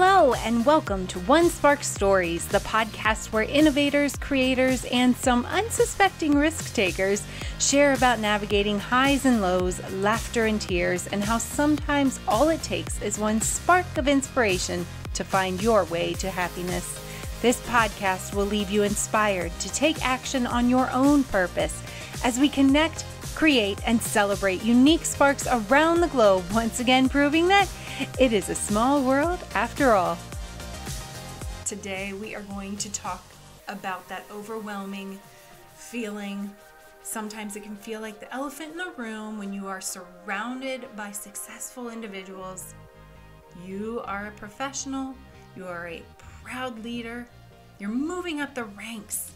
Hello, and welcome to One Spark Stories, the podcast where innovators, creators, and some unsuspecting risk takers share about navigating highs and lows, laughter and tears, and how sometimes all it takes is one spark of inspiration to find your way to happiness. This podcast will leave you inspired to take action on your own purpose as we connect, create, and celebrate unique sparks around the globe, once again proving that it is a small world after all. Today we are going to talk about that overwhelming feeling. Sometimes it can feel like the elephant in the room when you are surrounded by successful individuals. You are a professional, you are a proud leader, you're moving up the ranks.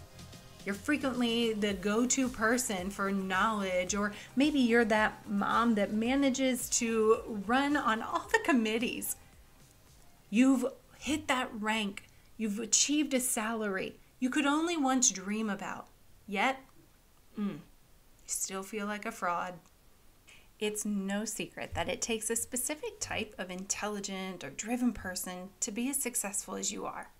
You're frequently the go-to person for knowledge, or maybe you're that mom that manages to run on all the committees. You've hit that rank. You've achieved a salary you could only once dream about. Yet, you still feel like a fraud. It's no secret that it takes a specific type of intelligent or driven person to be as successful as you are.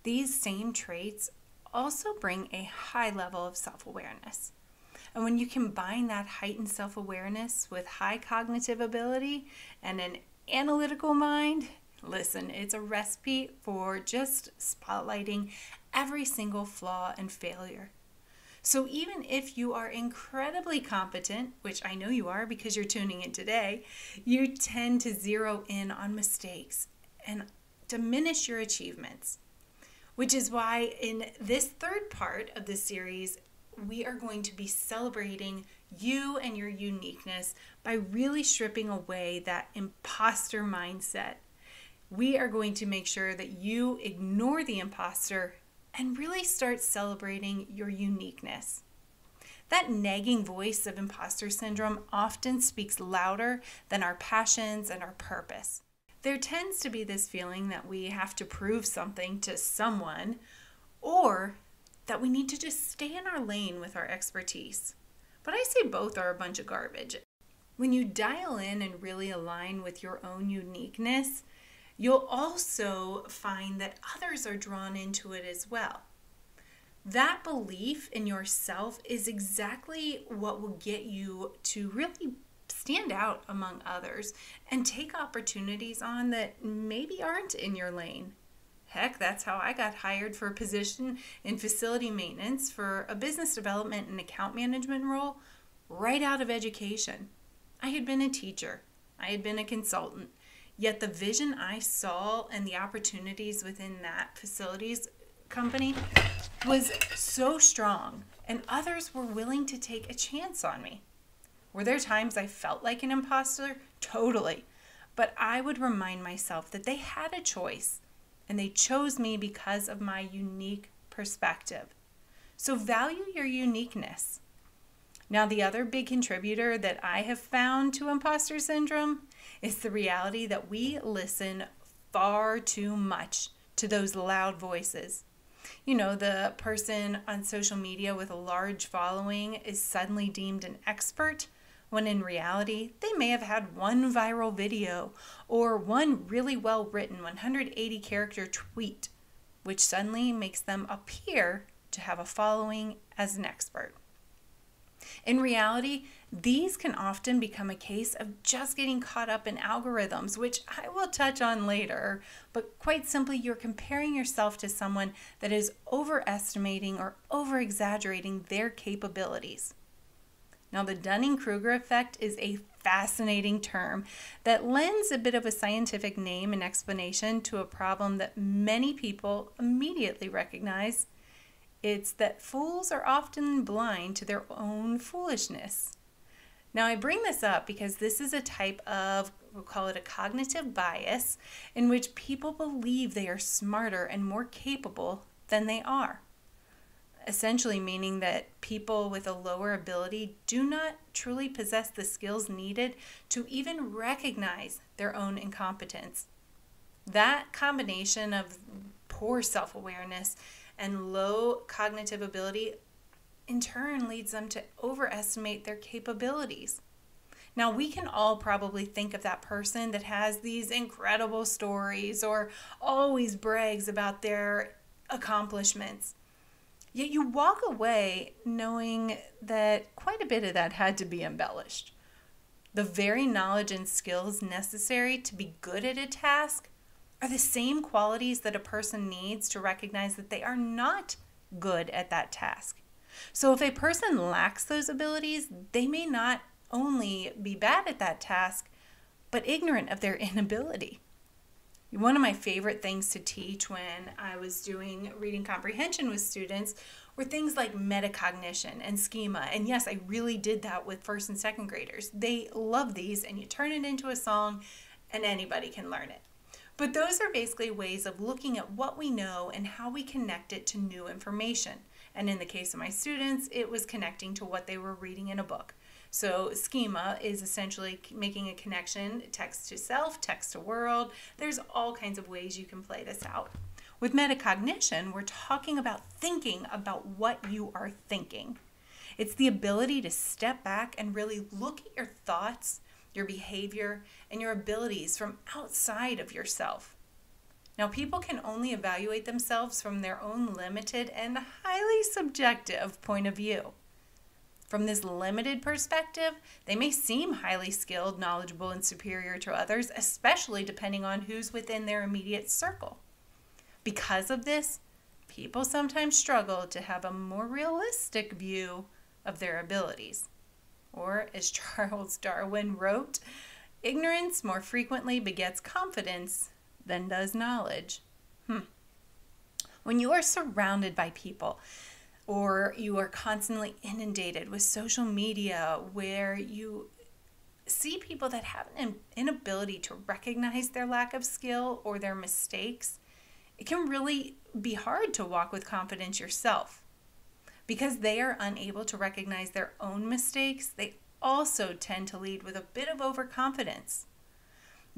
These same traits also bring a high level of self-awareness. And when you combine that heightened self-awareness with high cognitive ability and an analytical mind, listen, it's a recipe for just spotlighting every single flaw and failure. So even if you are incredibly competent, which I know you are because you're tuning in today, you tend to zero in on mistakes and diminish your achievements. Which is why in this third part of this series, we are going to be celebrating you and your uniqueness by really stripping away that imposter mindset. We are going to make sure that you ignore the imposter and really start celebrating your uniqueness. That nagging voice of imposter syndrome often speaks louder than our passions and our purpose. There tends to be this feeling that we have to prove something to someone, or that we need to just stay in our lane with our expertise. But I say both are a bunch of garbage. When you dial in and really align with your own uniqueness, you'll also find that others are drawn into it as well. That belief in yourself is exactly what will get you to really stand out among others and take opportunities on that maybe aren't in your lane. Heck, that's how I got hired for a position in facility maintenance for a business development and account management role right out of education. I had been a teacher. I had been a consultant. Yet the vision I saw and the opportunities within that facilities company was so strong, and others were willing to take a chance on me. Were there times I felt like an imposter? Totally. But I would remind myself that they had a choice, and they chose me because of my unique perspective. So value your uniqueness. Now, the other big contributor that I have found to imposter syndrome is the reality that we listen far too much to those loud voices. You know, the person on social media with a large following is suddenly deemed an expert, when in reality, they may have had one viral video or one really well-written 180-character tweet, which suddenly makes them appear to have a following as an expert. In reality, these can often become a case of just getting caught up in algorithms, which I will touch on later, but quite simply, you're comparing yourself to someone that is overestimating or over-exaggerating their capabilities. Now, the Kruger Effect is a fascinating term that lends a bit of a scientific name and explanation to a problem that many people immediately recognize. It's that fools are often blind to their own foolishness. Now, I bring this up because this is a type of, we'll call it a cognitive bias, in which people believe they are smarter and more capable than they are. Essentially meaning that people with a lower ability do not truly possess the skills needed to even recognize their own incompetence. That combination of poor self-awareness and low cognitive ability in turn leads them to overestimate their capabilities. Now, we can all probably think of that person that has these incredible stories or always brags about their accomplishments. Yet you walk away knowing that quite a bit of that had to be embellished. The very knowledge and skills necessary to be good at a task are the same qualities that a person needs to recognize that they are not good at that task. So if a person lacks those abilities, they may not only be bad at that task, but ignorant of their inability. One of my favorite things to teach when I was doing reading comprehension with students were things like metacognition and schema. And yes, I really did that with first and second graders. They love these, and you turn it into a song and anybody can learn it. But those are basically ways of looking at what we know and how we connect it to new information. And in the case of my students, it was connecting to what they were reading in a book. So schema is essentially making a connection, text to self, text to world. There's all kinds of ways you can play this out. With metacognition, we're talking about thinking about what you are thinking. It's the ability to step back and really look at your thoughts, your behavior, and your abilities from outside of yourself. Now, people can only evaluate themselves from their own limited and highly subjective point of view. From this limited perspective, they may seem highly skilled, knowledgeable, and superior to others, especially depending on who's within their immediate circle. Because of this, people sometimes struggle to have a more realistic view of their abilities. Or, as Charles Darwin wrote, ignorance more frequently begets confidence than does knowledge. When you are surrounded by people, or you are constantly inundated with social media where you see people that have an inability to recognize their lack of skill or their mistakes, it can really be hard to walk with confidence yourself. Because they are unable to recognize their own mistakes, they also tend to lead with a bit of overconfidence.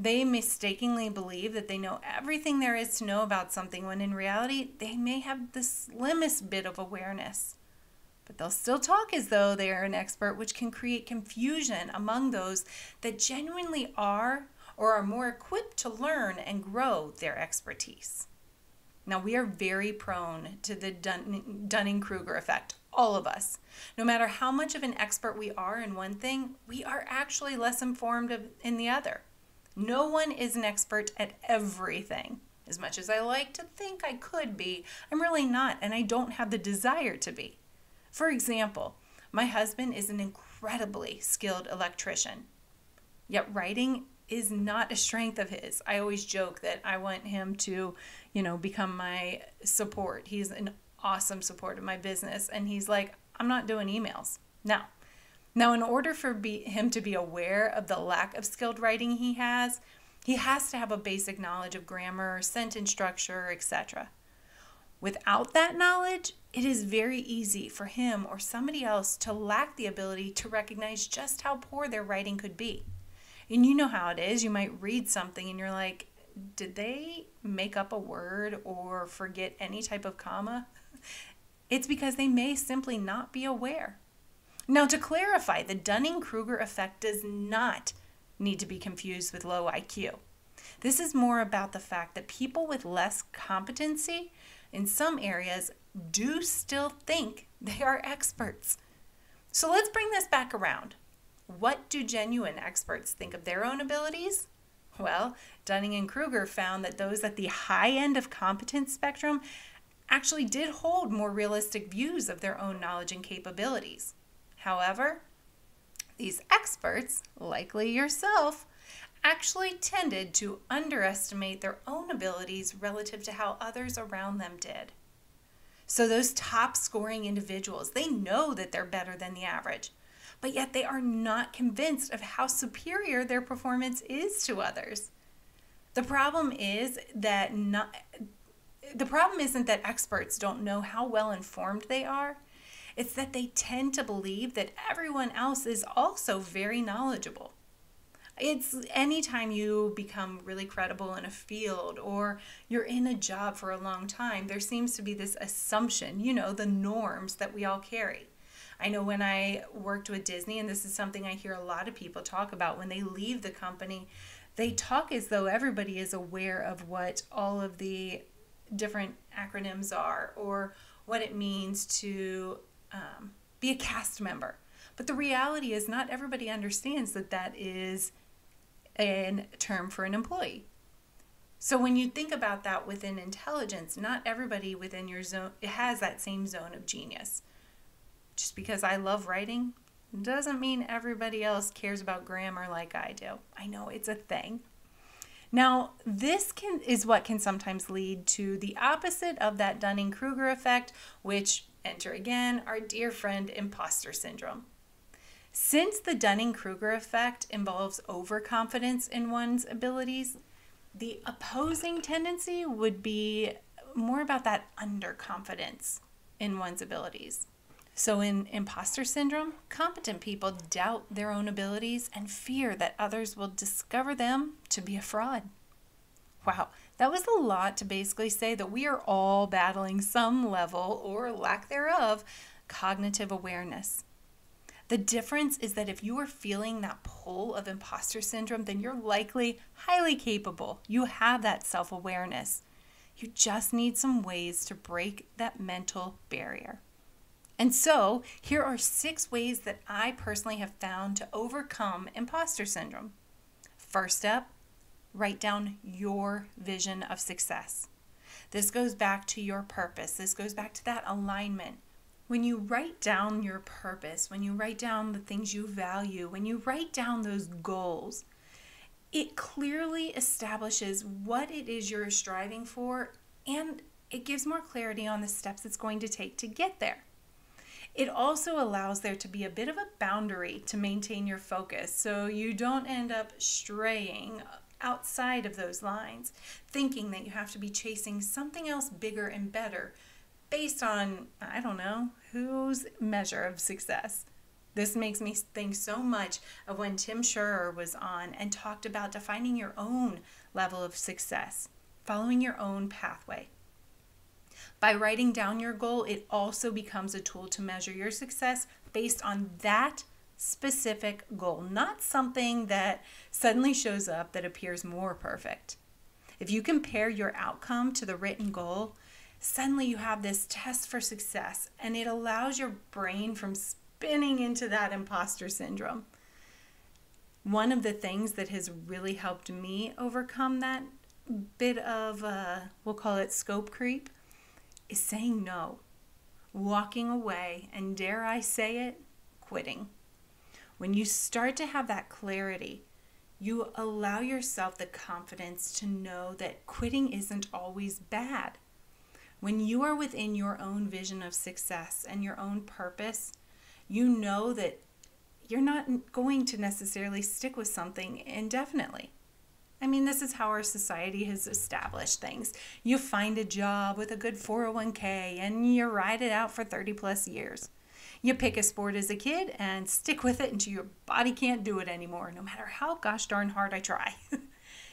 They mistakenly believe that they know everything there is to know about something when in reality they may have the slimmest bit of awareness. But they'll still talk as though they are an expert, which can create confusion among those that genuinely are or are more equipped to learn and grow their expertise. Now, we are very prone to the Dunning-Kruger effect, all of us. No matter how much of an expert we are in one thing, we are actually less informed in the other. No one is an expert at everything. As much as I like to think I could be, I'm really not, and I don't have the desire to be. For example, my husband is an incredibly skilled electrician, yet writing is not a strength of his. I always joke that I want him to, become my support. He's an awesome support of my business, and he's like, I'm not doing emails. Now, in order for him to be aware of the lack of skilled writing he has to have a basic knowledge of grammar, sentence structure, etc. Without that knowledge, it is very easy for him or somebody else to lack the ability to recognize just how poor their writing could be. And you know how it is. You might read something and you're like, did they make up a word or forget any type of comma? It's because they may simply not be aware. Now, to clarify, the Dunning-Kruger effect does not need to be confused with low IQ. This is more about the fact that people with less competency in some areas do still think they are experts. So let's bring this back around. What do genuine experts think of their own abilities? Well, Dunning and Kruger found that those at the high end of competence spectrum actually did hold more realistic views of their own knowledge and capabilities. However, these experts, likely yourself, actually tended to underestimate their own abilities relative to how others around them did. So those top scoring individuals, they know that they're better than the average, but yet they are not convinced of how superior their performance is to others. The problem isn't that experts don't know how well informed they are. It's that they tend to believe that everyone else is also very knowledgeable. It's anytime you become really credible in a field or you're in a job for a long time, there seems to be this assumption, the norms that we all carry. I know when I worked with Disney, and this is something I hear a lot of people talk about when they leave the company, they talk as though everybody is aware of what all of the different acronyms are or what it means to be a cast member. But the reality is not everybody understands that that is a term for an employee. So when you think about that within intelligence, not everybody within your zone has that same zone of genius. Just because I love writing doesn't mean everybody else cares about grammar like I do. I know it's a thing. Now, this is what can sometimes lead to the opposite of that Dunning-Kruger effect, which, enter again, our dear friend, imposter syndrome. Since the Dunning-Kruger effect involves overconfidence in one's abilities, the opposing tendency would be more about that underconfidence in one's abilities. So in imposter syndrome, competent people doubt their own abilities and fear that others will discover them to be a fraud. Wow, that was a lot to basically say that we are all battling some level or lack thereof cognitive awareness. The difference is that if you are feeling that pull of imposter syndrome, then you're likely highly capable. You have that self-awareness. You just need some ways to break that mental barrier. And so here are 6 ways that I personally have found to overcome imposter syndrome. First up, write down your vision of success. This goes back to your purpose. This goes back to that alignment. When you write down your purpose, when you write down the things you value, when you write down those goals, it clearly establishes what it is you're striving for, and it gives more clarity on the steps it's going to take to get there. It also allows there to be a bit of a boundary to maintain your focus so you don't end up straying outside of those lines, thinking that you have to be chasing something else bigger and better based on, I don't know, whose measure of success. This makes me think so much of when Tim Schurer was on and talked about defining your own level of success, following your own pathway. By writing down your goal, it also becomes a tool to measure your success based on that specific goal, not something that suddenly shows up that appears more perfect. If you compare your outcome to the written goal, suddenly you have this test for success, and it allows your brain from spinning into that imposter syndrome. One of the things that has really helped me overcome that bit of, we'll call it scope creep, is saying no, walking away, and dare I say it, quitting. When you start to have that clarity, you allow yourself the confidence to know that quitting isn't always bad. When you are within your own vision of success and your own purpose, you know that you're not going to necessarily stick with something indefinitely. I mean, this is how our society has established things. You find a job with a good 401k and you ride it out for 30 plus years. You pick a sport as a kid and stick with it until your body can't do it anymore, no matter how gosh darn hard I try.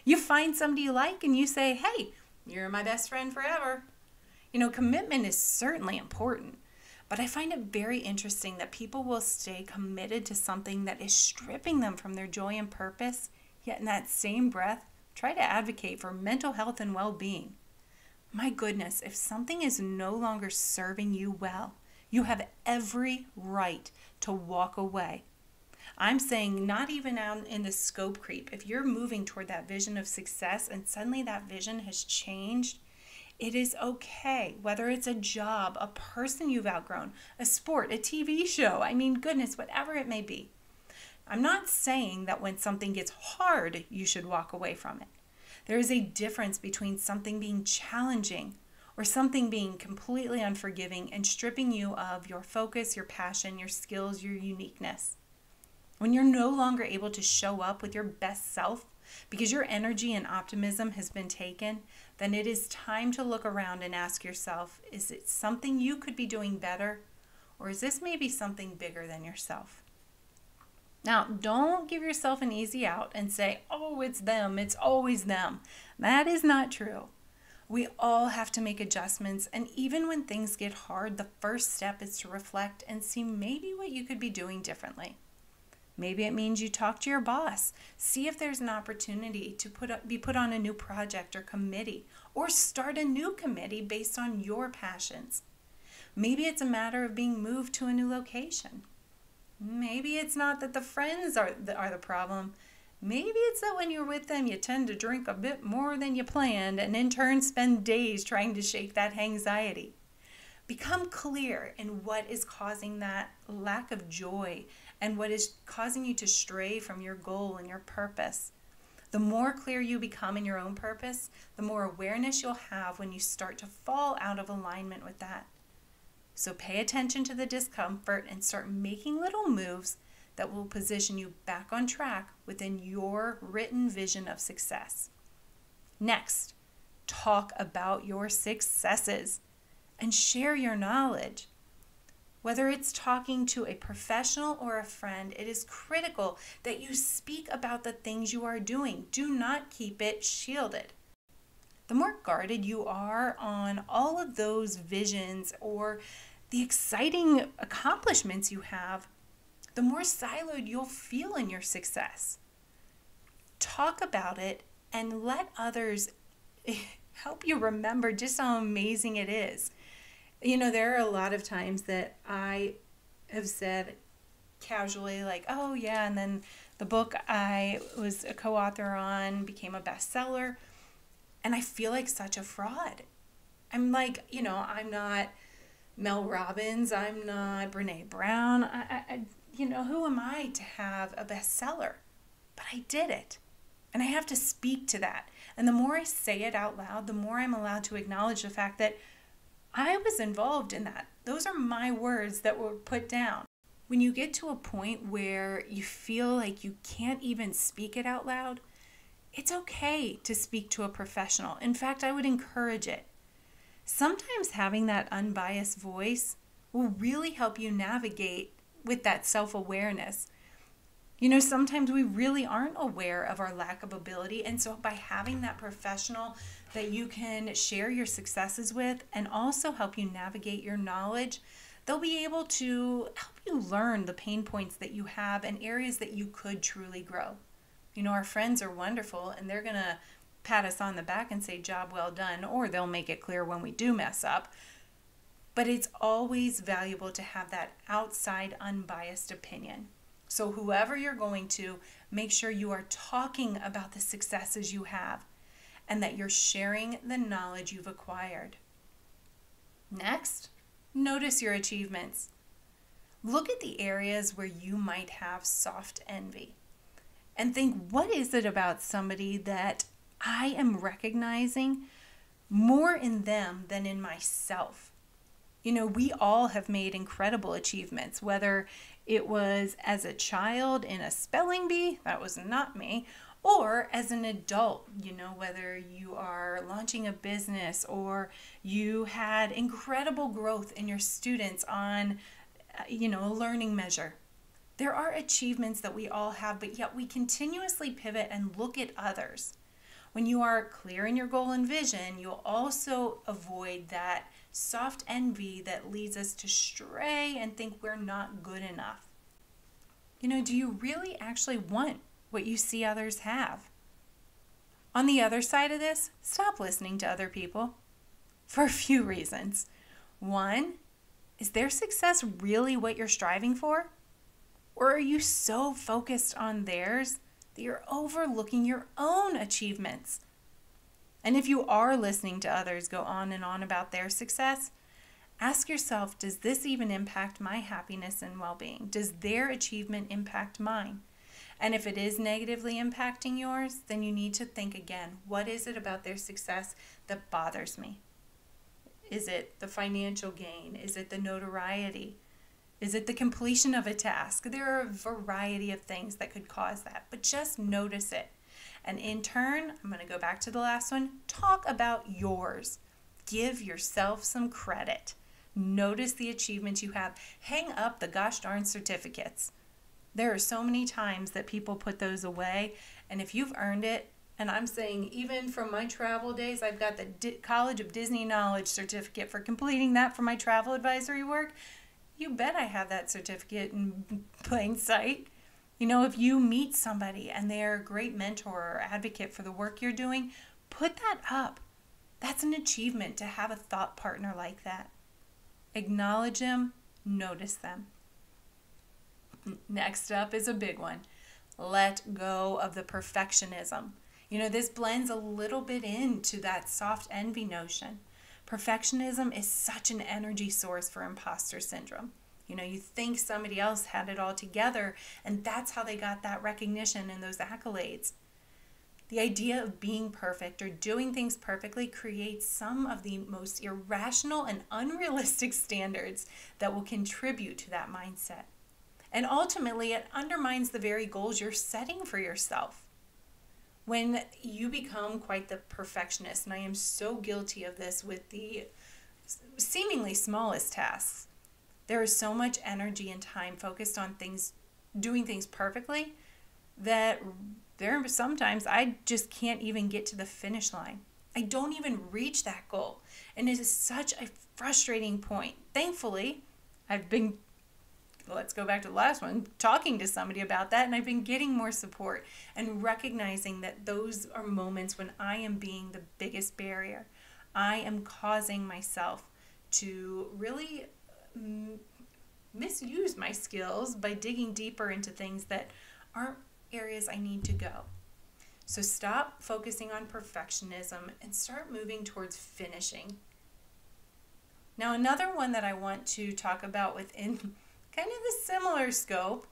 You find somebody you like and you say, hey, you're my best friend forever. You know, commitment is certainly important, but I find it very interesting that people will stay committed to something that is stripping them from their joy and purpose, yet in that same breath, try to advocate for mental health and well-being. My goodness, if something is no longer serving you well, you have every right to walk away. I'm saying not even out in the scope creep. If you're moving toward that vision of success and suddenly that vision has changed, it is okay, whether it's a job, a person you've outgrown, a sport, a TV show, I mean, goodness, whatever it may be. I'm not saying that when something gets hard, you should walk away from it. There is a difference between something being challenging or something being completely unforgiving and stripping you of your focus, your passion, your skills, your uniqueness. When you're no longer able to show up with your best self because your energy and optimism has been taken, then it is time to look around and ask yourself, is it something you could be doing better, or is this maybe something bigger than yourself? Now, don't give yourself an easy out and say, oh, it's them, it's always them. That is not true. We all have to make adjustments, and even when things get hard, the first step is to reflect and see maybe what you could be doing differently. Maybe it means you talk to your boss, see if there's an opportunity to be put on a new project or committee, or start a new committee based on your passions. Maybe it's a matter of being moved to a new location. Maybe it's not that the friends are the problem. Maybe it's that when you're with them, you tend to drink a bit more than you planned and in turn spend days trying to shake that anxiety. Become clear in what is causing that lack of joy and what is causing you to stray from your goal and your purpose. The more clear you become in your own purpose, the more awareness you'll have when you start to fall out of alignment with that. So pay attention to the discomfort and start making little moves that will position you back on track within your written vision of success. Next, talk about your successes and share your knowledge. Whether it's talking to a professional or a friend, it is critical that you speak about the things you are doing. Do not keep it shielded. The more guarded you are on all of those visions or the exciting accomplishments you have, the more siloed you'll feel in your success. Talk about it and let others help you remember just how amazing it is. You know, there are a lot of times that I have said casually, like, oh yeah, and then the book I was a co-author on became a bestseller, and I feel like such a fraud. I'm like, you know, I'm not Mel Robbins, I'm not Brene Brown, you know, who am I to have a bestseller? But I did it. And I have to speak to that. And the more I say it out loud, the more I'm allowed to acknowledge the fact that I was involved in that. Those are my words that were put down. When you get to a point where you feel like you can't even speak it out loud, it's okay to speak to a professional. In fact, I would encourage it. Sometimes having that unbiased voice will really help you navigate with that self-awareness. You know, sometimes we really aren't aware of our lack of ability, and so by having that professional that you can share your successes with and also help you navigate your knowledge, they'll be able to help you learn the pain points that you have and areas that you could truly grow. You know, our friends are wonderful, and they're going to pat us on the back and say, job well done, or they'll make it clear when we do mess up. But it's always valuable to have that outside unbiased opinion. So whoever you're going to, make sure you are talking about the successes you have and that you're sharing the knowledge you've acquired. Next, notice your achievements. Look at the areas where you might have soft envy and think, what is it about somebody that I am recognizing more in them than in myself? You know, we all have made incredible achievements, whether it was as a child in a spelling bee, that was not me, or as an adult, you know, whether you are launching a business or you had incredible growth in your students on, you know, a learning measure. There are achievements that we all have, but yet we continuously pivot and look at others. When you are clear in your goal and vision, you'll also avoid that soft envy that leads us to stray and think we're not good enough. You know, do you really actually want what you see others have? On the other side of this, stop listening to other people for a few reasons. One, is their success really what you're striving for? Or are you so focused on theirs that you're overlooking your own achievements? And if you are listening to others go on and on about their success, ask yourself, does this even impact my happiness and well-being? Does their achievement impact mine? And if it is negatively impacting yours, then you need to think again, what is it about their success that bothers me? Is it the financial gain? Is it the notoriety? Is it the completion of a task? There are a variety of things that could cause that, but just notice it. And in turn, I'm going to go back to the last one, talk about yours. Give yourself some credit. Notice the achievements you have. Hang up the gosh darn certificates. There are so many times that people put those away, and if you've earned it, And I'm saying, even from my travel days, I've got the College of Disney Knowledge certificate for completing that for my travel advisory work. You bet I have that certificate in plain sight. You know, if you meet somebody and they're a great mentor or advocate for the work you're doing, put that up. That's an achievement to have a thought partner like that. Acknowledge them, notice them. Next up is a big one. Let go of the perfectionism. You know, this blends a little bit into that soft envy notion. Perfectionism is such an energy source for imposter syndrome. You know, you think somebody else had it all together, and that's how they got that recognition and those accolades. The idea of being perfect or doing things perfectly creates some of the most irrational and unrealistic standards that will contribute to that mindset. And ultimately, it undermines the very goals you're setting for yourself. When you become quite the perfectionist, and I am so guilty of this with the seemingly smallest tasks, there is so much energy and time focused on doing things perfectly, that sometimes I just can't even get to the finish line. I don't even reach that goal. And it is such a frustrating point. Thankfully, let's go back to the last one, talking to somebody about that, and I've been getting more support and recognizing that those are moments when I am being the biggest barrier. I am causing myself to really misuse my skills by digging deeper into things that aren't areas I need to go. So stop focusing on perfectionism and start moving towards finishing. Now, another one that I want to talk about within kind of the similar scope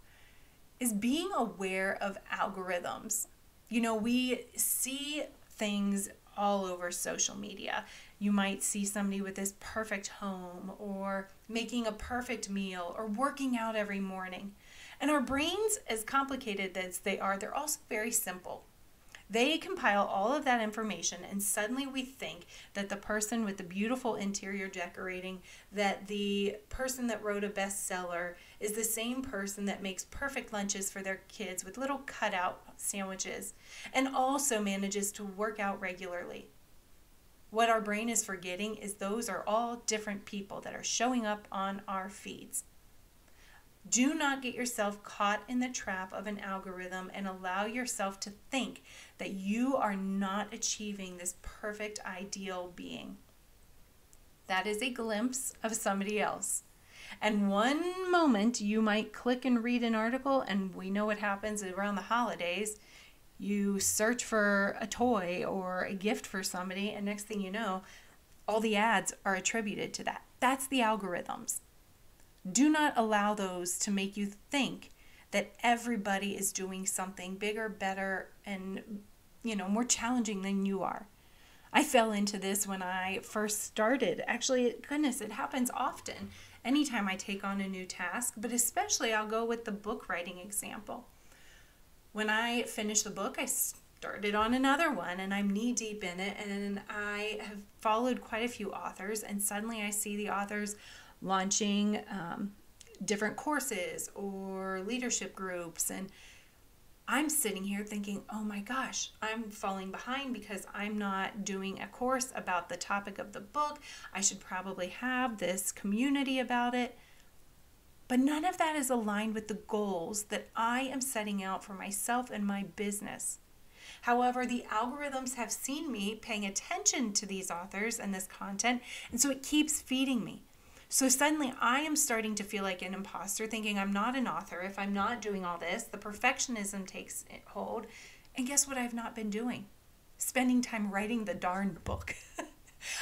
is being aware of algorithms. You know, we see things all over social media. You might see somebody with this perfect home or making a perfect meal or working out every morning. And our brains, as complicated as they are, they're also very simple. They compile all of that information, and suddenly we think that the person with the beautiful interior decorating, that the person that wrote a bestseller is the same person that makes perfect lunches for their kids with little cutout sandwiches and also manages to work out regularly. What our brain is forgetting is those are all different people that are showing up on our feeds. Do not get yourself caught in the trap of an algorithm and allow yourself to think that you are not achieving this perfect ideal being. That is a glimpse of somebody else. And one moment you might click and read an article, and we know what happens around the holidays. You search for a toy or a gift for somebody, and next thing you know, all the ads are attributed to that. That's the algorithms. Do not allow those to make you think that everybody is doing something bigger, better, and more challenging than you are. I fell into this when I first started. Actually, goodness, it happens often anytime I take on a new task, but especially I'll go with the book writing example. When I finish the book, I started on another one, and I'm knee deep in it, and I have followed quite a few authors, and suddenly I see the authors launching different courses or leadership groups, and I'm sitting here thinking, oh my gosh, I'm falling behind because I'm not doing a course about the topic of the book. I should probably have this community about it. But none of that is aligned with the goals that I am setting out for myself and my business. However, the algorithms have seen me paying attention to these authors and this content, and so it keeps feeding me. So suddenly I am starting to feel like an imposter, thinking I'm not an author if I'm not doing all this. The perfectionism takes hold. And guess what I've not been doing? Spending time writing the darn book.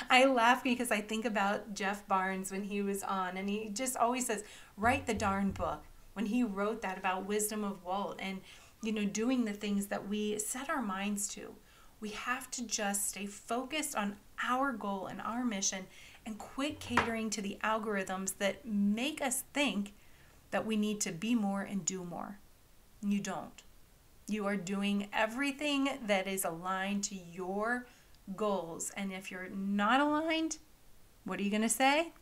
I laugh because I think about Jeff Barnes when he was on, and he just always says, write the darn book. When he wrote that about wisdom of Walt and, doing the things that we set our minds to, we have to just stay focused on our goal and our mission and quit catering to the algorithms that make us think that we need to be more and do more. You don't. You are doing everything that is aligned to your goals. And if you're not aligned, what are you going to say?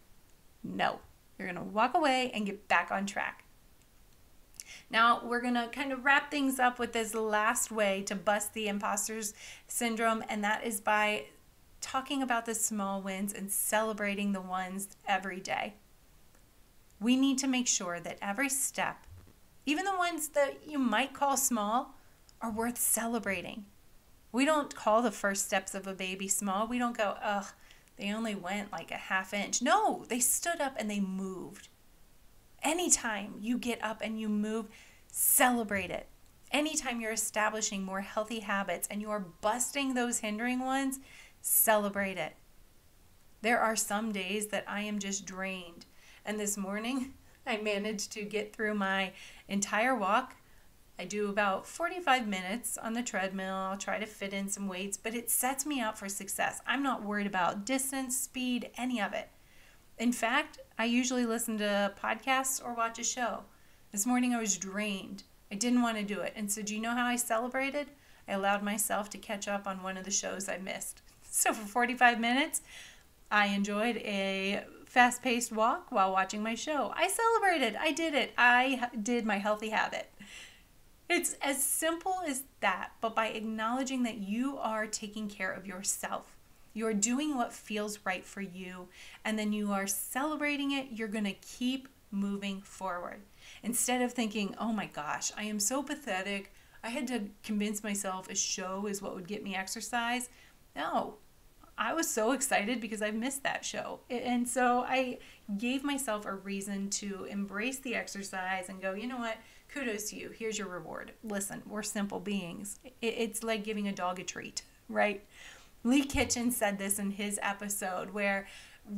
No. You're going to walk away and get back on track. Now, we're going to kind of wrap things up with this last way to bust the imposter syndrome, and that is by talking about the small wins and celebrating the ones every day. We need to make sure that every step, even the ones that you might call small, are worth celebrating. We don't call the first steps of a baby small. We don't go, ugh, they only went like a half inch. No, they stood up and they moved. Anytime you get up and you move, celebrate it. Anytime you're establishing more healthy habits and you are busting those hindering ones, celebrate it. There are some days that I am just drained. And this morning, I managed to get through my entire walk. I do about 45 minutes on the treadmill. I'll try to fit in some weights, but it sets me up for success. I'm not worried about distance, speed, any of it. In fact, I usually listen to podcasts or watch a show. This morning I was drained. I didn't want to do it. And so do you know how I celebrated? I allowed myself to catch up on one of the shows I missed. So for 45 minutes, I enjoyed a fast-paced walk while watching my show. I celebrated. I did it. I did my healthy habit. It's as simple as that, but by acknowledging that you are taking care of yourself, you're doing what feels right for you, and then you are celebrating it, you're going to keep moving forward. Instead of thinking, oh my gosh, I am so pathetic, I had to convince myself a show is what would get me exercise. No, I was so excited because I missed that show. And so I gave myself a reason to embrace the exercise and go, you know what? Kudos to you. Here's your reward. Listen, we're simple beings. It's like giving a dog a treat, right? Lee Kitchen said this in his episode where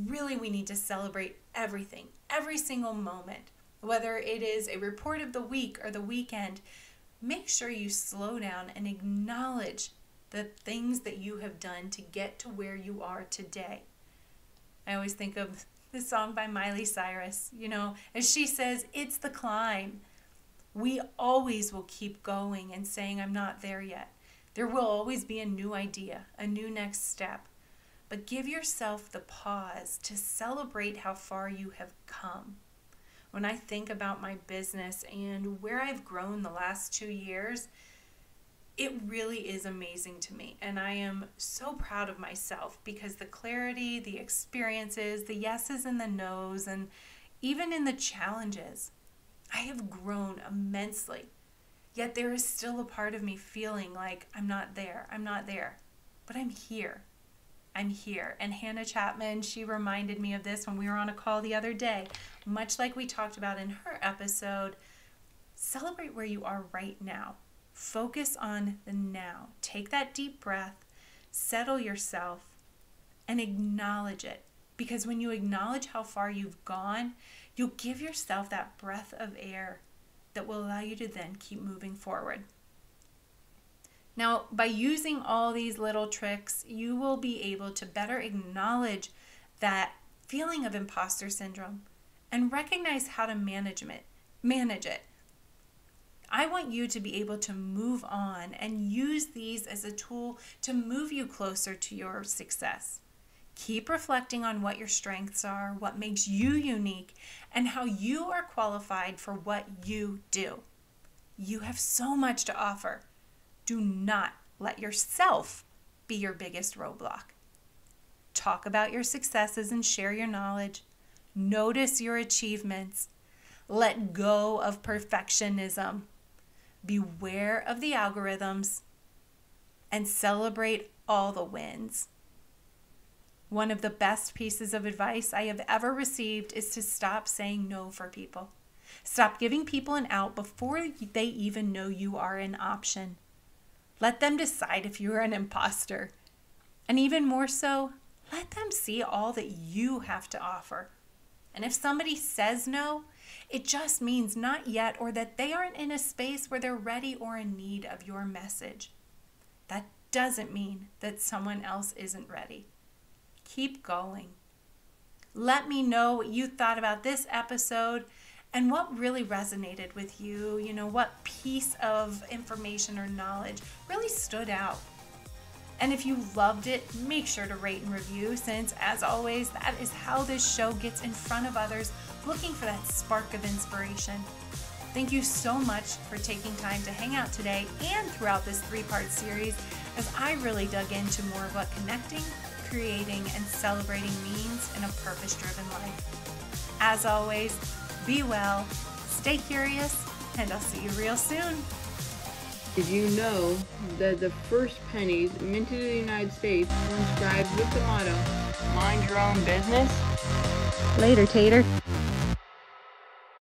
really we need to celebrate everything, every single moment, whether it is a report of the week or the weekend. Make sure you slow down and acknowledge the things that you have done to get to where you are today. I always think of this song by Miley Cyrus, as she says, it's the climb. We always will keep going and saying, I'm not there yet. There will always be a new idea, a new next step. But give yourself the pause to celebrate how far you have come. When I think about my business and where I've grown the last 2 years, it really is amazing to me. And I am so proud of myself because the clarity, the experiences, the yeses and the nos, and even in the challenges, I have grown immensely. Yet there is still a part of me feeling like I'm not there. But I'm here. I'm here. And Hannah Chapman, she reminded me of this when we were on a call the other day. Much like we talked about in her episode, celebrate where you are right now. Focus on the now. Take that deep breath, settle yourself, and acknowledge it. Because when you acknowledge how far you've gone, you'll give yourself that breath of air that will allow you to then keep moving forward. Now, by using all these little tricks, you will be able to better acknowledge that feeling of imposter syndrome and recognize how to manage it. I want you to be able to move on and use these as a tool to move you closer to your success. Keep reflecting on what your strengths are, what makes you unique, and how you are qualified for what you do. You have so much to offer. Do not let yourself be your biggest roadblock. Talk about your successes and share your knowledge. Notice your achievements. Let go of perfectionism. Beware of the algorithms. And celebrate all the wins. One of the best pieces of advice I have ever received is to stop saying no for people. Stop giving people an out before they even know you are an option. Let them decide if you are an imposter. And even more so, let them see all that you have to offer. And if somebody says no, it just means not yet, or that they aren't in a space where they're ready or in need of your message. That doesn't mean that someone else isn't ready. Keep going. Let me know what you thought about this episode and what really resonated with you. What piece of information or knowledge really stood out. And if you loved it, make sure to rate and review, since, as always, that is how this show gets in front of others looking for that spark of inspiration. Thank you so much for taking time to hang out today and throughout this 3-part series, as I really dug into more of what connecting, creating, and celebrating means in a purpose-driven life. As always, be well, stay curious, and I'll see you real soon. Did you know that the first pennies minted in the United States were inscribed with the motto, "Mind your own business"? Later, Tater.